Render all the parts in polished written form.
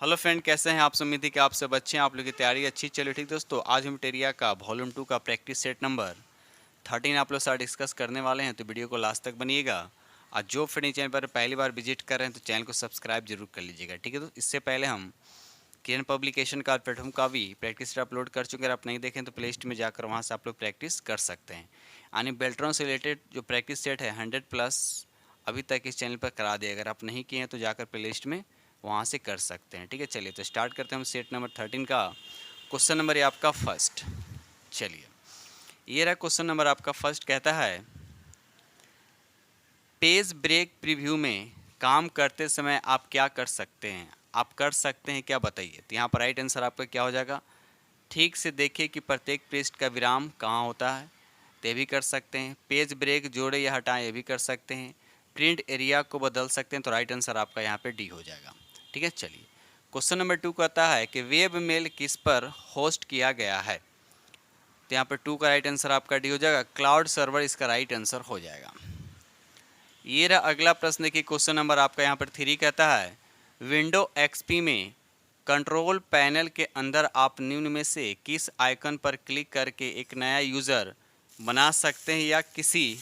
Hello friend, कैसे हैं आप? उम्मीद है कि आप सब अच्छे हैं, आप लोग की तैयारी अच्छी चलो। ठीक दोस्तों, आज हम टेरिया का वॉल्यूम 2 का प्रैक्टिस सेट नंबर 13 आप लोग साथ डिस्कस करने वाले हैं, तो वीडियो को लास्ट तक बनिएगा। आज जो फ्रेंड चैनल पर पहली बार विजिट कर रहे हैं तो चैनल को सब्सक्राइब जरूर कर लीजिएगा। ठीक है, तो इससे पहले हम किरण पब्लिकेशन का प्लेटफॉर्म का भी प्रैक्टिस सेट अपलोड कर चुके हैं। अगर आप नहीं देखें तो प्ले लिस्ट में जाकर वहाँ से आप लोग प्रैक्टिस कर सकते हैं। यानी बेल्ट्रॉन से रिलेटेड जो प्रैक्टिस सेट है 100+ अभी तक इस चैनल पर करा दिया। अगर आप नहीं किए हैं तो जाकर प्ले लिस्ट में वहाँ से कर सकते हैं। ठीक है, चलिए तो स्टार्ट करते हैं हम सेट नंबर 13 का। क्वेश्चन नंबर है आपका फर्स्ट। चलिए, ये रहा क्वेश्चन नंबर आपका फर्स्ट। कहता है पेज ब्रेक प्रीव्यू में काम करते समय आप क्या कर सकते हैं? आप कर सकते हैं क्या, बताइए। तो यहाँ पर राइट आंसर आपका क्या हो जाएगा? ठीक से देखिए कि प्रत्येक पृष्ठ का विराम कहाँ होता है, तो ये भी कर सकते हैं। पेज ब्रेक जोड़े या हटाएं, ये भी कर सकते हैं। प्रिंट एरिया को बदल सकते हैं, तो राइट आंसर आपका यहाँ पे डी हो जाएगा। ठीक है, चलिए क्वेश्चन नंबर 2 कहता है कि वेब मेल किस पर होस्ट किया गया है? तो यहाँ पर 2 का राइट आंसर आपका डी हो जाएगा, क्लाउड सर्वर इसका राइट आंसर हो जाएगा। ये रहा अगला प्रश्न की क्वेश्चन नंबर आपका यहाँ पर 3 कहता है विंडो एक्सपी में कंट्रोल पैनल के अंदर आप निम्न में से किस आइकन पर क्लिक करके एक नया यूज़र बना सकते हैं या किसी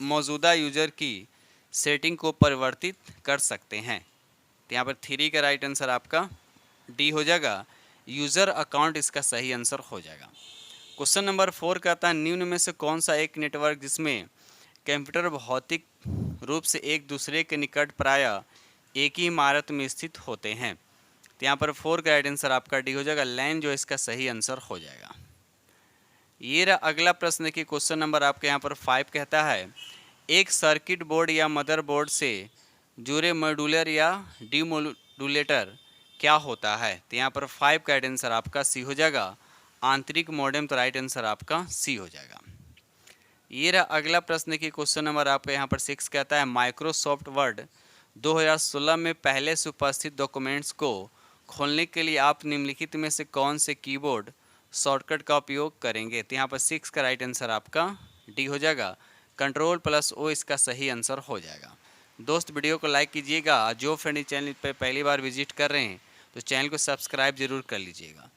मौजूदा यूज़र की सेटिंग को परिवर्तित कर सकते हैं? तो यहाँ पर 3 का राइट आंसर आपका डी हो जाएगा, यूज़र अकाउंट इसका सही आंसर हो जाएगा। क्वेश्चन नंबर 4 कहता है निम्न में से कौन सा एक नेटवर्क जिसमें कंप्यूटर भौतिक रूप से एक दूसरे के निकट प्रायः एक ही इमारत में स्थित होते हैं? तो यहाँ पर 4 का राइट आंसर आपका डी हो जाएगा, लैन जो इसका सही आंसर हो जाएगा। ये रहा अगला प्रश्न की क्वेश्चन नंबर आपके यहाँ पर 5 कहता है एक सर्किट बोर्ड या मदरबोर्ड से जुड़े मॉड्यूलर या डीमोडुलेटर क्या होता है? तो यहाँ पर 5 का राइट आंसर आपका सी हो जाएगा, आंतरिक मॉडेम। तो राइट आंसर आपका सी हो जाएगा। ये रहा अगला प्रश्न की क्वेश्चन नंबर आपका यहाँ पर 6 कहता है माइक्रोसॉफ्ट वर्ड 2016 में पहले से उपस्थित डॉक्यूमेंट्स को खोलने के लिए आप निम्नलिखित में से कौन से कीबोर्ड शॉर्टकट का उपयोग करेंगे? तो यहाँ पर 6 का राइट आंसर आपका डी हो जाएगा, कंट्रोल+O इसका सही आंसर हो जाएगा। दोस्त वीडियो को लाइक कीजिएगा, जो फ्रेंड चैनल पर पहली बार विजिट कर रहे हैं तो चैनल को सब्सक्राइब जरूर कर लीजिएगा।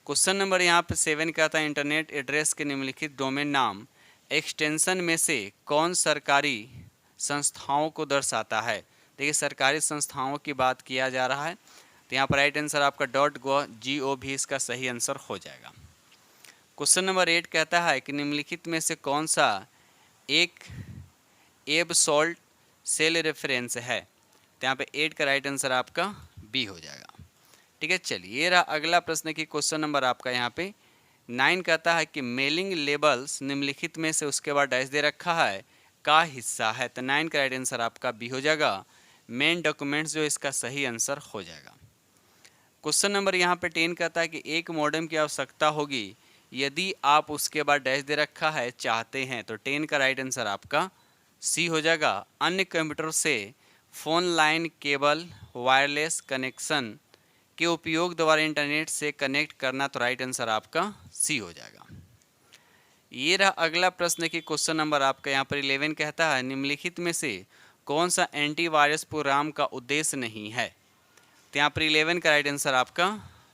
क्वेश्चन नंबर यहाँ पर 7 कहता है इंटरनेट एड्रेस के निम्नलिखित डोमेन नाम एक्सटेंशन में से कौन सरकारी संस्थाओं को दर्शाता है? देखिए, सरकारी संस्थाओं की बात किया जा रहा है, तो यहाँ पर राइट आंसर आपका .gov इसका सही आंसर हो जाएगा। क्वेश्चन नंबर 8 कहता है कि निम्नलिखित में से कौन सा एक एबसॉल्ट सेल रेफरेंस है? तो यहाँ पे 8 का राइट आंसर आपका बी हो जाएगा। ठीक है, चलिए ये रहा अगला प्रश्न की क्वेश्चन नंबर आपका यहाँ पे 9 कहता है कि मेलिंग लेबल्स निम्नलिखित में से उसके बाद डैश दे रखा है का हिस्सा है? तो 9 का राइट आंसर आपका बी हो जाएगा, मेन डॉक्यूमेंट्स जो इसका सही आंसर हो जाएगा। क्वेश्चन नंबर यहाँ पे 10 कहता है कि एक मॉडेम की आवश्यकता होगी यदि आप उसके बाद डैश दे रखा है चाहते हैं, तो 10 का राइट आंसर आपका सी हो जाएगा, अन्य कंप्यूटर से phone line cable wireless connection के उपयोग द्वारा इंटरनेट से कनेक्ट करना। तो राइट आंसर आपका सी हो जाएगा। ये रहा अगला प्रश्न की क्वेश्चन नंबर आपका यहाँ पर 11 कहता है निम्नलिखित में से कौन सा एंटीवायरस प्रोग्राम का उद्देश्य नहीं है? तो यहाँ पर 11 का राइट आंसर आपका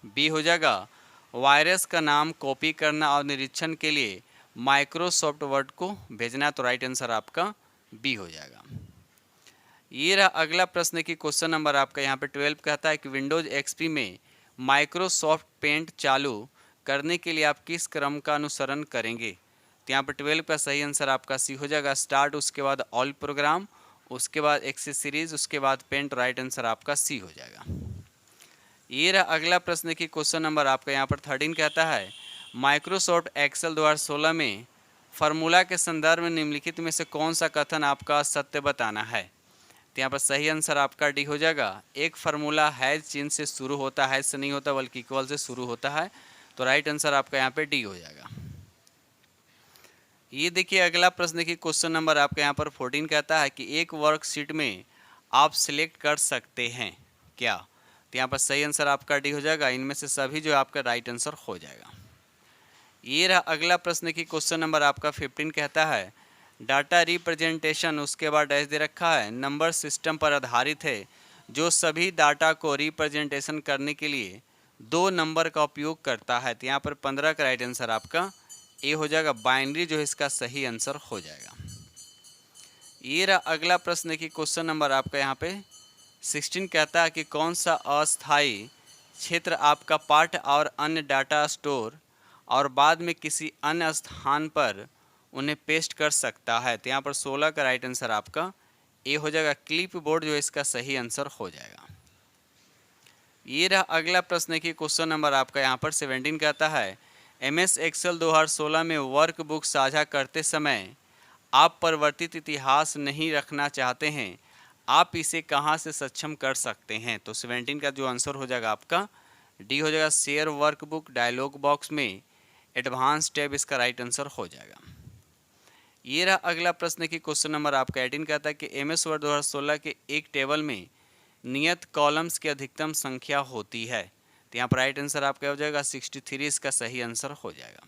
बी हो जाएगा, वायरस का नाम कॉपी करना और निरीक्षण के लिए माइक्रोसॉफ्ट वर्ड को भेजना। तो राइट आंसर आपका बी हो जाएगा। ये रहा अगला प्रश्न की क्वेश्चन नंबर आपका यहाँ पे 12 कहता है कि विंडोज एक्सपी में माइक्रोसॉफ्ट पेंट चालू करने के लिए आप किस क्रम का अनुसरण करेंगे? तो यहाँ पर 12 का सही आंसर आपका सी हो जाएगा, स्टार्ट, उसके बाद ऑल प्रोग्राम, उसके बाद एक्सेसरीज, उसके बाद पेंट। राइट आंसर आपका सी हो जाएगा। ये रहा अगला प्रश्न की क्वेश्चन नंबर आपका यहाँ पर 13 कहता है माइक्रोसॉफ्ट एक्सेल 2016 में फार्मूला के संदर्भ में निम्नलिखित में से कौन सा कथन आपका सत्य बताना है? तो यहाँ पर सही आंसर आपका डी हो जाएगा, एक फार्मूला हैज चिन्ह से शुरू होता है, से नहीं होता बल्कि इक्वल से शुरू होता है। तो राइट आंसर आपका यहाँ पे डी हो जाएगा। ये देखिए अगला प्रश्न की क्वेश्चन नंबर आपका यहाँ पर 14 कहता है कि एक वर्कशीट में आप सिलेक्ट कर सकते हैं क्या? तो यहाँ पर सही आंसर आपका डी हो जाएगा, इनमें से सभी जो आपका राइट आंसर हो जाएगा। ये रहा अगला प्रश्न की क्वेश्चन नंबर आपका 15 कहता है डाटा रिप्रेजेंटेशन, उसके बाद डैश दे रखा है, नंबर सिस्टम पर आधारित है जो सभी डाटा को रिप्रेजेंटेशन करने के लिए 2 नंबर का उपयोग करता है। तो यहाँ पर 15 का राइट आंसर आपका ए हो जाएगा। बाइनरी जो है इसका सही आंसर हो जाएगा। ये रहा अगला प्रश्न की क्वेश्चन नंबर आपका यहाँ पे 16 कहता है कि कौन सा अस्थायी क्षेत्र आपका पाठ और अन्य डाटा स्टोर और बाद में किसी अन्य स्थान पर उन्हें पेस्ट कर सकता है। तो यहाँ पर 16 का राइट आंसर आपका ए हो जाएगा। क्लिप बोर्ड जो इसका सही आंसर हो जाएगा। ये रहा अगला प्रश्न की क्वेश्चन नंबर आपका यहाँ पर 17 कहता है MS एक्सेल 2016 में वर्कबुक साझा करते समय आप परिवर्तित इतिहास नहीं रखना चाहते हैं, आप इसे कहां से सक्षम कर सकते हैं। तो 17 का जो आंसर हो जाएगा आपका डी हो जाएगा। शेयर वर्कबुक डायलॉग बॉक्स में एडवांस टैब इसका राइट आंसर हो जाएगा। ये रहा अगला प्रश्न की क्वेश्चन नंबर आपका 18 कहता है कि MS वर्ड 2016 के एक टेबल में नियत कॉलम्स की अधिकतम संख्या होती है। तो यहाँ पर राइट आंसर आपका हो जाएगा 63, इसका सही आंसर हो जाएगा।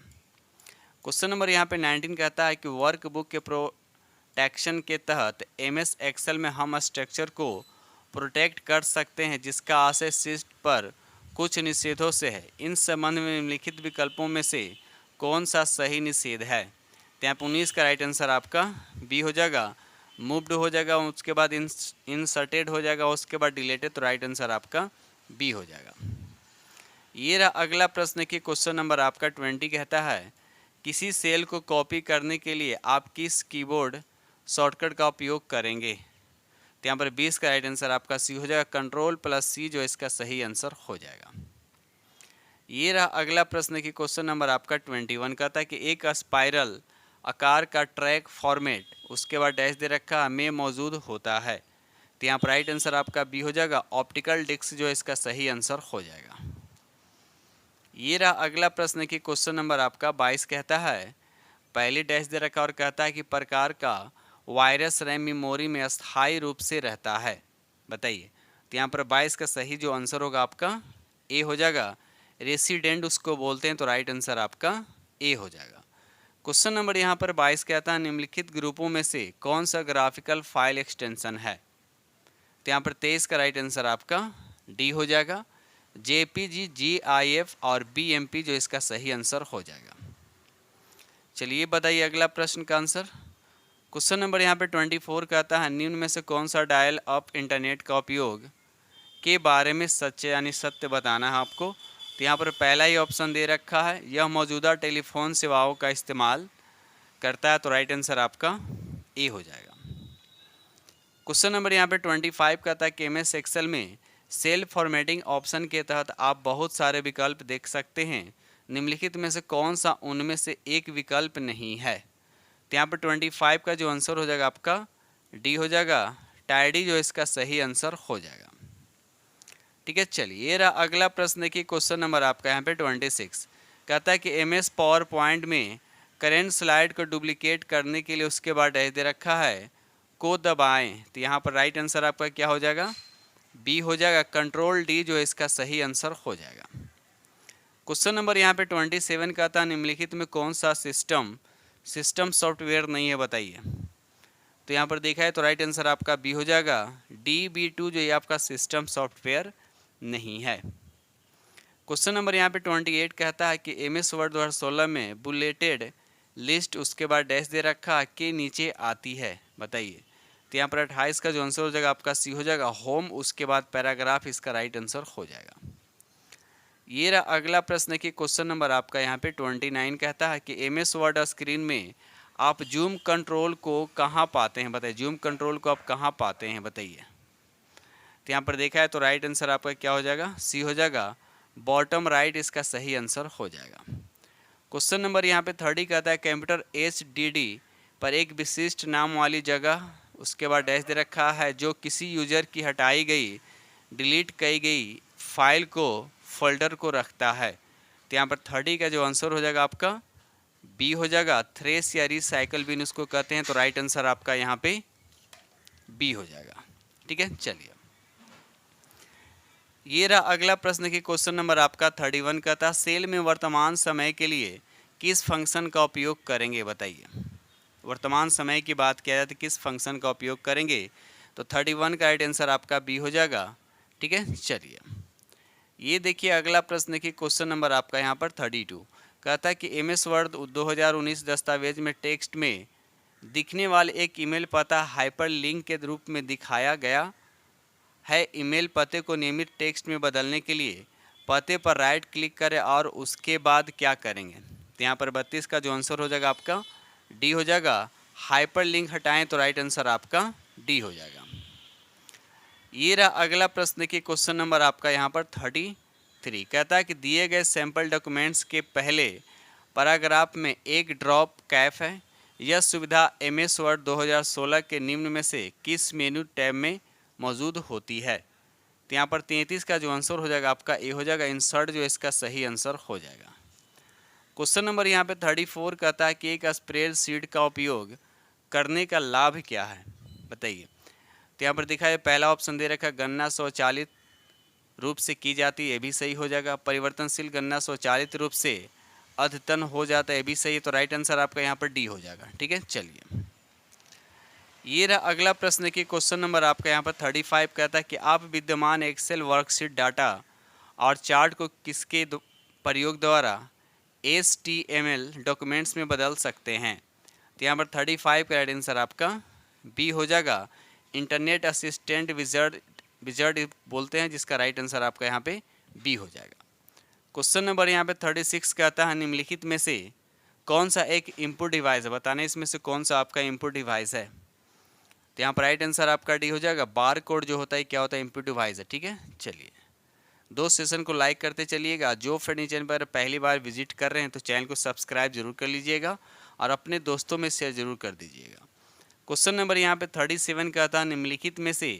क्वेश्चन नंबर यहाँ पे 19 कहता है कि वर्कबुक के प्रोटेक्शन के तहत MS एक्सेल में हम स्ट्रक्चर को प्रोटेक्ट कर सकते हैं जिसका आशय शीट पर कुछ निषेधों से है। इन संबंध में निम्नलिखित विकल्पों में से कौन सा सही निषेध है। तो यहाँ पर 19 का राइट आंसर आपका बी हो जाएगा। मूव्ड हो जाएगा, उसके बाद इंसर्टेड हो जाएगा, उसके बाद डिलीटेड। तो राइट आंसर आपका बी हो जाएगा। ये रहा अगला प्रश्न की क्वेश्चन नंबर आपका 20 कहता है किसी सेल को कॉपी करने के लिए आप किस कीबोर्ड शॉर्टकट का उपयोग करेंगे। तो यहाँ पर 20 का राइट आंसर आपका सी हो जाएगा। Ctrl+C जो इसका सही आंसर हो जाएगा। ये रहा अगला प्रश्न की क्वेश्चन नंबर आपका 21 कहता है कि एक स्पाइरल आकार का ट्रैक फॉर्मेट उसके बाद डैश दे रखा में मौजूद होता है। तो यहाँ पर राइट आंसर आपका बी हो जाएगा। ऑप्टिकल डिस्क जो इसका सही आंसर हो जाएगा। ये रहा अगला प्रश्न की क्वेश्चन नंबर आपका 22 कहता है पहले डैश दे रखा और कहता है कि प्रकार का वायरस रैम मेमोरी में अस्थायी रूप से रहता है, बताइए। तो यहाँ पर 22 का सही जो आंसर होगा आपका ए हो जाएगा। रेसिडेंट उसको बोलते हैं। तो राइट आंसर आपका ए हो जाएगा। क्वेश्चन नंबर यहाँ पर 22 कहता है निम्नलिखित ग्रुपों में से कौन सा ग्राफिकल फाइल एक्सटेंशन है। तो यहाँ पर 23 का राइट आंसर आपका डी हो जाएगा। JPG, GIF और BMP जो इसका सही आंसर हो जाएगा। चलिए बताइए अगला प्रश्न का आंसर। क्वेश्चन नंबर यहाँ पे 24 कहता है निम्न में से कौन सा डायल अप इंटरनेट का उपयोग के बारे में सच यानी सत्य बताना है आपको। तो यहाँ पर पहला ही ऑप्शन दे रखा है यह मौजूदा टेलीफोन सेवाओं का इस्तेमाल करता है। तो राइट आंसर आपका ए हो जाएगा। क्वेश्चन नंबर यहाँ पे 25 कहता है कि MS एक्सेल में सेल फॉर्मेटिंग ऑप्शन के तहत आप बहुत सारे विकल्प देख सकते हैं, निम्नलिखित में से कौन सा उनमें से एक विकल्प नहीं है। तो यहाँ पर 25 का जो आंसर हो जाएगा आपका डी हो जाएगा। टाइडी जो इसका सही आंसर हो जाएगा। ठीक है, चलिए ये रहा अगला प्रश्न की क्वेश्चन नंबर आपका यहाँ पे 26 कहता है कि MS पावर पॉइंट में करेंट स्लाइड को डुप्लीकेट करने के लिए उसके बाद डैश दे रखा है को दबाएं। तो यहाँ पर राइट आंसर आपका क्या हो जाएगा बी हो जाएगा। Ctrl+D जो इसका सही आंसर हो जाएगा। क्वेश्चन नंबर यहाँ पे 27 का था निम्नलिखित में कौन सा सिस्टम सॉफ्टवेयर नहीं है, बताइए। तो यहाँ पर देखा है तो राइट आंसर आपका बी हो जाएगा। DB2 जो ये आपका सिस्टम सॉफ्टवेयर नहीं है। क्वेश्चन नंबर यहाँ पे 28 कहता है कि MS वर्ड 2016 में बुलेटेड लिस्ट उसके बाद डैश दे रखा के नीचे आती है, बताइए। तो यहाँ पर 28 का जो आंसर हो जाएगा आपका सी हो जाएगा होम, उसके बाद पैराग्राफ इसका राइट आंसर हो जाएगा। ये रहा अगला प्रश्न की क्वेश्चन नंबर आपका यहाँ पे 29 कहता है कि MS वर्ड स्क्रीन में आप जूम कंट्रोल को कहाँ पाते हैं, बताइए। जूम कंट्रोल को आप कहाँ पाते हैं, बताइए। तो यहाँ पर देखा है तो राइट आंसर आपका क्या हो जाएगा सी हो जाएगा बॉटम राइट, इसका सही आंसर हो जाएगा। क्वेश्चन नंबर यहाँ पे 30 कहता है कंप्यूटर HDD पर एक विशिष्ट नाम वाली जगह उसके बाद डैश दे रखा है जो किसी यूजर की हटाई गई डिलीट की गई फाइल को फोल्डर को रखता है। तो यहाँ पर 30 का जो आंसर हो जाएगा आपका बी हो जाएगा। थ्रेस या रिसाइकल बिन उसको कहते हैं। तो राइट आंसर आपका यहाँ पे बी हो जाएगा। ठीक है, चलिए ये रहा अगला प्रश्न की क्वेश्चन नंबर आपका 31 का था सेल में वर्तमान समय के लिए किस फंक्शन का उपयोग करेंगे, बताइए। वर्तमान समय की बात किया जाए तो किस फंक्शन का उपयोग करेंगे। तो 31 का राइट आंसर आपका बी हो जाएगा। ठीक है, चलिए ये देखिए अगला प्रश्न देखिए, क्वेश्चन नंबर आपका यहाँ पर 32 कहता है कि एमएस वर्ड 2019 दस्तावेज में टेक्स्ट में दिखने वाले एक ईमेल पता हाइपर लिंक के रूप में दिखाया गया है। ईमेल पते को नियमित टेक्स्ट में बदलने के लिए पते पर राइट क्लिक करें और उसके बाद क्या करेंगे। तो यहाँ पर 32 का जो आंसर हो जाएगा आपका डी हो जाएगा। हाइपर लिंक हटाएं तो राइट आंसर आपका डी हो जाएगा। ये रहा अगला प्रश्न देखिए, क्वेश्चन नंबर आपका यहाँ पर 33 कहता है कि दिए गए सैंपल डॉक्यूमेंट्स के पहले पैराग्राफ में एक ड्रॉप कैप है। यह सुविधा एमएस वर्ड 2016 के निम्न में से किस मेनू टैब में मौजूद होती है। तो यहाँ पर 33 का जो आंसर हो जाएगा आपका ए हो जाएगा। इंसर्ट जो इसका सही आंसर हो जाएगा। क्वेश्चन नंबर यहाँ पे 34 कहता है कि एक स्प्रेडशीट का उपयोग करने का लाभ क्या है, बताइए। तो यहाँ पर दिखा है पहला ऑप्शन दे रखा है गणना स्वचालित रूप से की जाती है, ये भी सही हो जाएगा। परिवर्तनशील गणना स्वचालित रूप से अद्यतन हो जाता है, ये भी सही है। तो राइट आंसर आपका यहाँ पर डी हो जाएगा। ठीक है, चलिए ये रहा अगला प्रश्न की क्वेश्चन नंबर आपका यहाँ पर 35 कहता है कि आप विद्यमान एक्सेल वर्कशीट डाटा और चार्ट को किसके प्रयोग द्वारा HTML डॉक्यूमेंट्स में बदल सकते हैं। तो यहाँ पर 35 का राइट आंसर आपका बी हो जाएगा। इंटरनेट असिस्टेंट विजर्ड बोलते हैं, जिसका राइट आंसर आपका यहाँ पे बी हो जाएगा। क्वेश्चन नंबर यहाँ पे 36 कहता है निम्नलिखित में से कौन सा एक इनपुट डिवाइस है, बताना इसमें से कौन सा आपका इनपुट डिवाइस है। तो यहाँ पर राइट आंसर आपका डी हो जाएगा। बार कोड जो होता है क्या होता है, इनपुट डिवाइस है। ठीक है, चलिए दो सेशन को लाइक करते चलिएगा। जो फ्रेंड चैनल पर पहली बार विजिट कर रहे हैं तो चैनल को सब्सक्राइब जरूर कर लीजिएगा और अपने दोस्तों में शेयर जरूर कर दीजिएगा। क्वेश्चन नंबर यहाँ पे 37 कहता है निम्नलिखित में से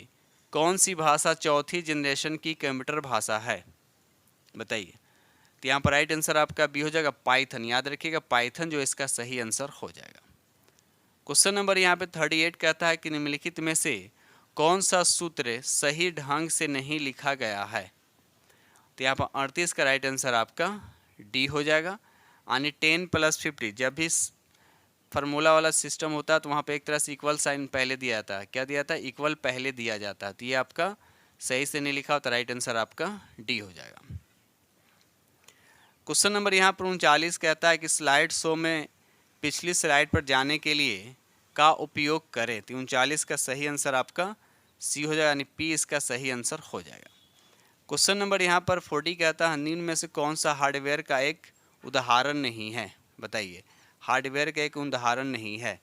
कौन सी भाषा चौथी जनरेशन की कंप्यूटर भाषा है, बताइए। तो यहाँ पर राइट आंसर आपका बी हो जाएगा पाइथन। याद रखिएगा पाइथन जो इसका सही आंसर हो जाएगा। क्वेश्चन नंबर यहाँ पे 38 कहता है कि निम्नलिखित में से कौन सा सूत्र सही ढंग से नहीं लिखा गया है। तो यहाँ पर 38 का राइट आंसर आपका डी हो जाएगा। यानी 10 + 50 जब भी फार्मूला वाला सिस्टम होता है तो वहाँ पे एक तरह से इक्वल साइन पहले दिया जाता है। क्या दिया था, इक्वल पहले दिया जाता है। तो ये आपका सही से नहीं लिखा हो तो राइट आंसर आपका डी हो जाएगा। क्वेश्चन नंबर यहाँ पर 39 कहता है कि स्लाइड शो में पिछली स्लाइड पर जाने के लिए का उपयोग करें। तो 39 का सही आंसर आपका सी हो जाएगा, यानी पी इसका सही आंसर हो जाएगा। क्वेश्चन नंबर यहाँ पर 40 कहता है निम्न में से कौन सा हार्डवेयर का एक उदाहरण नहीं है, बताइए। हार्डवेयर का एक उदाहरण नहीं है।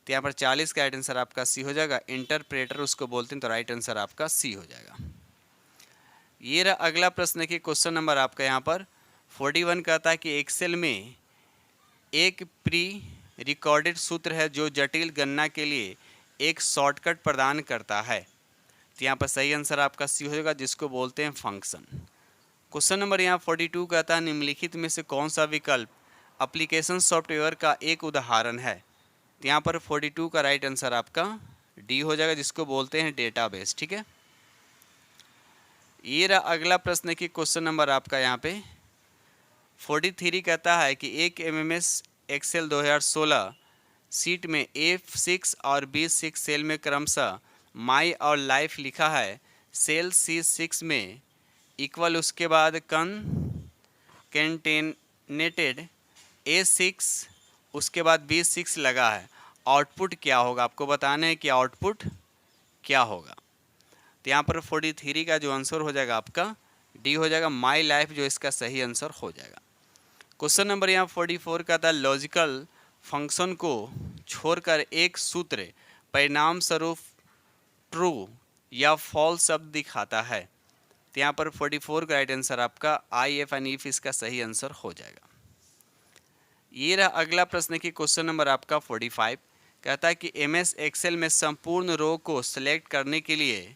तो यहाँ पर 40 का राइट आंसर आपका सी हो जाएगा। इंटरप्रेटर उसको बोलते हैं, तो राइट आंसर आपका सी हो जाएगा। ये रहा अगला प्रश्न की क्वेश्चन नंबर आपका यहाँ पर 41 कहता है कि एक्सेल में एक प्री रिकॉर्डेड सूत्र है जो जटिल गणना के लिए एक शॉर्टकट प्रदान करता है। तो यहाँ पर सही आंसर आपका सी हो जाएगा, जिसको बोलते हैं फंक्शन। क्वेश्चन नंबर यहाँ 42 कहता है निम्नलिखित में से कौन सा विकल्प एप्लीकेशन सॉफ्टवेयर का एक उदाहरण है। तो यहाँ पर 42 का राइट आंसर आपका डी हो जाएगा, जिसको बोलते हैं डेटाबेस। ठीक है, ये रहा अगला प्रश्न की क्वेश्चन नंबर आपका यहाँ पे 43 कहता है कि एक एमएस एक्सेल 2016 सीट में F6 और B6 सेल में क्रमशः माई और लाइफ लिखा है। सेल C6 में इक्वल उसके बाद कंटेनेटेड A6 उसके बाद B6 लगा है। आउटपुट क्या होगा, आपको बताना है कि आउटपुट क्या होगा। तो यहाँ पर 43 का जो आंसर हो जाएगा आपका डी हो जाएगा। माई लाइफ जो इसका सही आंसर हो जाएगा। क्वेश्चन नंबर यहाँ 44 का था लॉजिकल फंक्शन को छोड़कर एक सूत्र परिणाम स्वरूप ट्रू या फॉल्स शब्द दिखाता है। तो यहाँ पर 44 का राइट आंसर आपका आई एफ एंड इफ इसका सही आंसर हो जाएगा। ये रहा अगला प्रश्न की क्वेश्चन नंबर आपका 45 कहता है कि एमएस एक्सेल में संपूर्ण रो को सिलेक्ट करने के लिए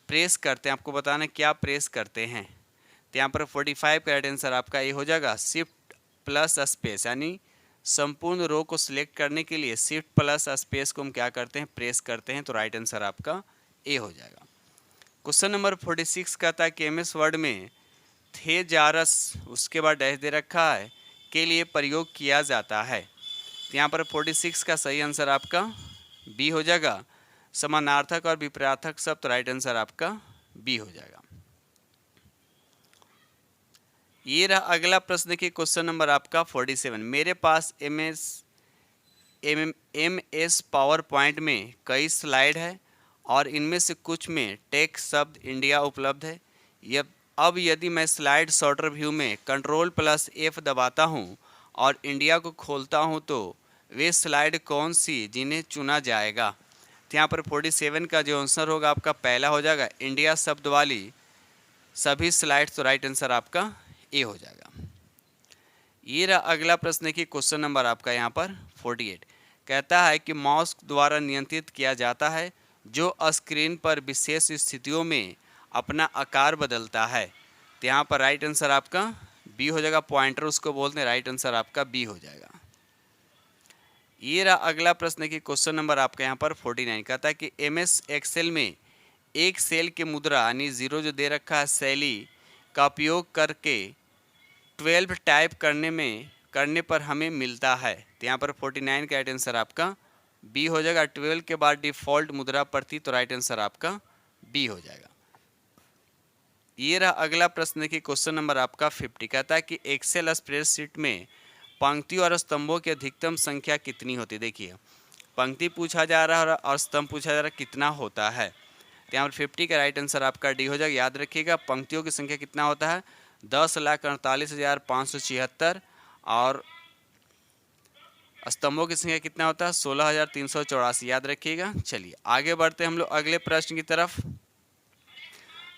प्रेस करते हैं। आपको बताना क्या प्रेस करते हैं। तो यहाँ पर 45 का राइट आंसर आपका ये हो जाएगा शिफ्ट प्लस स्पेस, यानी संपूर्ण रो को सिलेक्ट करने के लिए शिफ्ट प्लस स्पेस को हम क्या करते हैं, प्रेस करते हैं। तो राइट आंसर आपका ए हो जाएगा। क्वेश्चन नंबर 46 कहता है कि एमएस वर्ड में थेजारस उसके बाद डैश दे रखा है के लिए प्रयोग किया जाता है। तो यहाँ पर 46 का सही आंसर आपका बी हो जाएगा। समानार्थक और विपरीतार्थक शब्द, तो राइट आंसर आपका बी हो जाएगा। ये रहा अगला प्रश्न, देखिए क्वेश्चन नंबर आपका 47। मेरे पास एम एस पावर पॉइंट में कई स्लाइड है और इनमें से कुछ में टेक्स्ट शब्द इंडिया उपलब्ध है। अब यदि मैं स्लाइड सॉर्टर व्यू में Ctrl+F दबाता हूं और इंडिया को खोलता हूं तो वे स्लाइड कौन सी जिन्हें चुना जाएगा? तो यहाँ पर 47 का जो आंसर होगा आपका पहला हो जाएगा इंडिया शब्द वाली सभी स्लाइड्स, तो राइट आंसर आपका ए हो जाएगा। ये रहा अगला प्रश्न की क्वेश्चन नंबर आपका यहाँ पर 48। कहता है कि माउस द्वारा नियंत्रित किया जाता है जो स्क्रीन पर विशेष स्थितियों में अपना आकार बदलता है। तो यहाँ पर राइट आंसर आपका बी हो जाएगा। पॉइंटर उसको बोलते हैं, राइट आंसर आपका बी हो जाएगा। ये रहा अगला प्रश्न की क्वेश्चन नंबर आपका यहाँ पर 49। कहता है कि MS एक्सेल में एक सेल के मुद्रा यानी 0 जो दे रखा है शैली का उपयोग करके 12 टाइप करने पर हमें मिलता है। तो यहाँ पर 49 का राइट आंसर आपका बी हो जाएगा। 12 के बाद डिफ़ॉल्ट मुद्रा प्रति, तो राइट आंसर आपका बी हो जाएगा। ये रहा अगला प्रश्न की क्वेश्चन नंबर आपका 50। कहता है कि एक्सेल स्प्रेडशीट में पंक्ति और स्तंभों की अधिकतम संख्या कितनी होती है? देखिए पंक्ति पूछा जा रहा है और स्तंभ पूछा जा रहा है कितना होता है। तो यहाँ पर 50 का राइट आंसर आपका डी हो जाएगा। याद रखिएगा पंक्तियों की संख्या कितना होता है 10,48,576 और स्तंभों की संख्या कितना होता है 16,384। याद रखिएगा। चलिए आगे बढ़ते हैं हम लोग अगले प्रश्न की तरफ।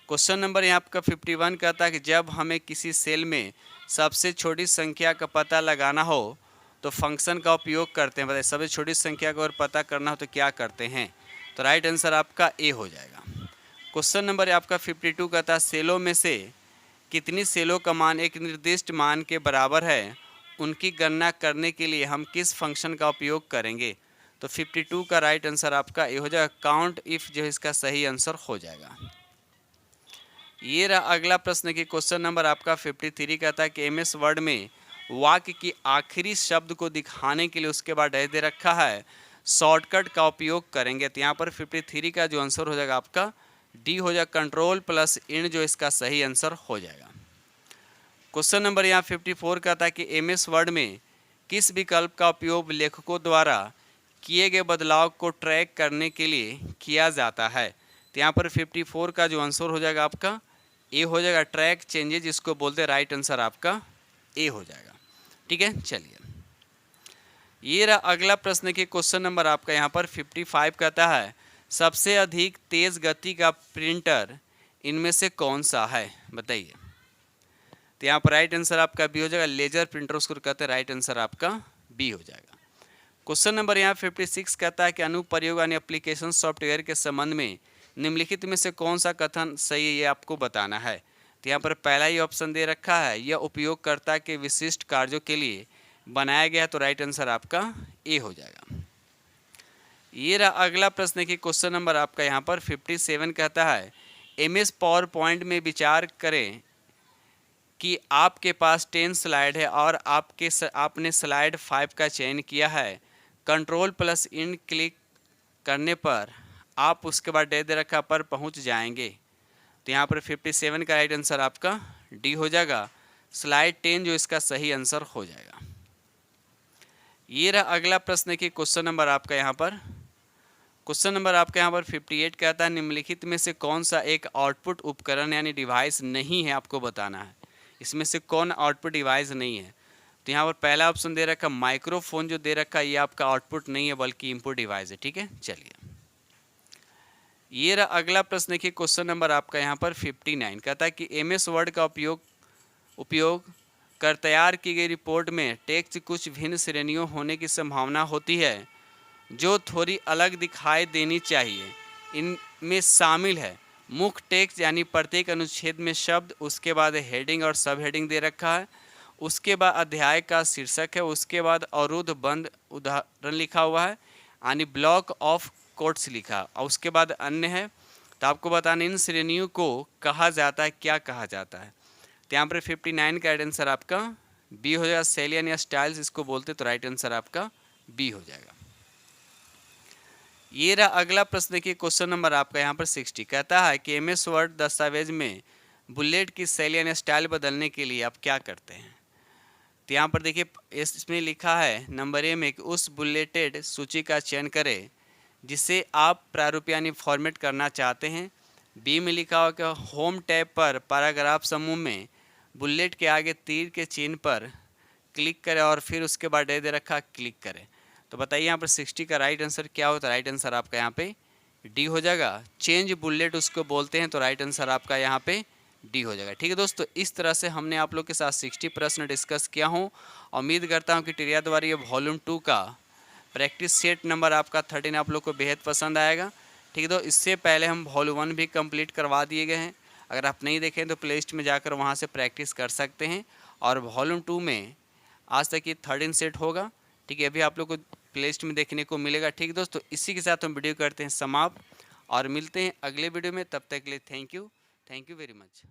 क्वेश्चन नंबर यहाँ आपका 51 कहता है कि जब हमें किसी सेल में सबसे छोटी संख्या का पता लगाना हो तो फंक्शन का उपयोग करते हैं। बताइए सबसे छोटी संख्या का अगर पता करना हो तो क्या करते हैं? तो राइट आंसर आपका ए हो जाएगा। क्वेश्चन नंबर आपका 52 कहता है सेलों में से कितनी सेलों का मान एक निर्दिष्ट मान के बराबर है, उनकी गणना करने के लिए हम किस फंक्शन का उपयोग करेंगे? तो 52 का राइट आंसर आपका ए हो जाएगा। काउंट इफ जो इसका सही आंसर हो जाएगा। ये रहा अगला प्रश्न की क्वेश्चन नंबर आपका 53 कहता है कि MS वर्ड में वाक्य की आखिरी शब्द को दिखाने के लिए उसके बाद डैश दे रखा है, शॉर्टकट का उपयोग करेंगे। तो यहाँ पर 53 का जो आंसर हो जाएगा आपका डी हो जाएगा। Ctrl+N जो इसका सही आंसर हो जाएगा। क्वेश्चन नंबर यहाँ 54 कहता है कि MS वर्ड में किस विकल्प का उपयोग लेखकों द्वारा किए गए बदलाव को ट्रैक करने के लिए किया जाता है? तो यहाँ पर 54 का जो आंसर हो जाएगा आपका ए हो जाएगा। ट्रैक चेंजेस जिसको बोलते हैं, राइट आंसर आपका ए हो जाएगा। ठीक है। चलिए ये रहा अगला प्रश्न के क्वेश्चन नंबर आपका यहाँ पर 55 कहता है सबसे अधिक तेज गति का प्रिंटर इनमें से कौन सा है? बताइए। तो यहाँ पर राइट आंसर आपका बी हो जाएगा। लेजर प्रिंटर उसको कहते हैं, राइट आंसर आपका बी हो जाएगा। क्वेश्चन नंबर यहाँ 56 कहता है कि अनुप्रयोग यानी एप्लीकेशन सॉफ्टवेयर के संबंध में निम्नलिखित में से कौन सा कथन सही है, ये आपको बताना है। तो यहाँ पर पहला ही ऑप्शन दे रखा है, यह उपयोगकर्ता के विशिष्ट कार्यों के लिए बनाया गया है, तो राइट आंसर आपका ए हो जाएगा। ये रहा अगला प्रश्न की क्वेश्चन नंबर आपका यहाँ पर 57 कहता है MS पावर पॉइंट में विचार करें कि आपके पास 10 स्लाइड है और आपने स्लाइड 5 का चयन किया है। Ctrl+N क्लिक करने पर आप उसके बाद डैश दे रखा पर पहुंच जाएंगे। तो यहाँ पर 57 का राइट आंसर आपका डी हो जाएगा। स्लाइड 10 जो इसका सही आंसर हो जाएगा। ये रहा अगला प्रश्न की क्वेश्चन नंबर आपका यहाँ पर 58 कहता है निम्नलिखित में से कौन सा एक आउटपुट उपकरण यानी डिवाइस नहीं है, आपको बताना है। इसमें से कौन आउटपुट डिवाइस नहीं है? तो यहाँ पर पहला ऑप्शन दे रखा माइक्रोफोन जो दे रखा है ये आपका आउटपुट नहीं है बल्कि इनपुट डिवाइस है। ठीक है। चलिए ये रहा अगला प्रश्न की क्वेश्चन नंबर आपका यहाँ पर 59 कहता है कि MS वर्ड का उपयोग कर तैयार की गई रिपोर्ट में टेक्स्ट कुछ भिन्न श्रेणियों होने की संभावना होती है जो थोड़ी अलग दिखाई देनी चाहिए। इनमें शामिल है मुख्य टेक्स्ट यानी प्रत्येक अनुच्छेद में शब्द, उसके बाद हेडिंग और सब हेडिंग दे रखा है, उसके बाद अध्याय का शीर्षक है, उसके बाद अवरुद्ध बंद उदाहरण लिखा हुआ है यानी ब्लॉक ऑफ कोट्स लिखा, और उसके बाद अन्य है। तो आपको बताना इन श्रेणियों को कहा जाता है, क्या कहा जाता है? तो यहाँ पर 59 का राइट आंसर आपका बी हो जाएगा। सेलियन या स्टाइल्स इसको बोलते, तो राइट आंसर आपका बी हो जाएगा। ये रहा अगला प्रश्न। देखिए क्वेश्चन नंबर आपका यहाँ पर 60 कहता है कि MS वर्ड दस्तावेज में बुलेट की शैली यानी स्टाइल बदलने के लिए आप क्या करते हैं। तो यहाँ पर देखिए इसमें लिखा है नंबर ए में कि उस बुलेटेड सूची का चयन करें जिसे आप प्रारूप यानी फॉर्मेट करना चाहते हैं। बी में लिखा हुआ कि होम टैब पर पैराग्राफ समूह में बुलेट के आगे तीर के चिन्ह पर क्लिक करें और फिर उसके बाद दे रखा क्लिक करें। तो बताइए यहाँ पर 60 का राइट आंसर क्या होता है। राइट आंसर आपका यहाँ पे डी हो जाएगा। चेंज बुलेट उसको बोलते हैं, तो राइट आंसर आपका यहाँ पे डी हो जाएगा। ठीक है दोस्तों, इस तरह से हमने आप लोग के साथ 60 प्रश्न डिस्कस किया हूँ। उम्मीद करता हूँ कि टिरिया द्वारा ये वॉल्यूम 2 का प्रैक्टिस सेट नंबर आपका 13 आप लोग को बेहद पसंद आएगा। ठीक है, तो इससे पहले हम वॉल्यूम 1 भी कंप्लीट करवा दिए गए हैं। अगर आप नहीं देखें तो प्ले लिस्ट में जाकर वहाँ से प्रैक्टिस कर सकते हैं। और वॉल्यूम 2 में आज तक ये 13 सेट होगा। ठीक है, अभी आप लोग को प्ले लिस्ट में देखने को मिलेगा। ठीक है दोस्तों, इसी के साथ हम वीडियो करते हैं समाप्त और मिलते हैं अगले वीडियो में। तब तक के लिए थैंक यू वेरी मच।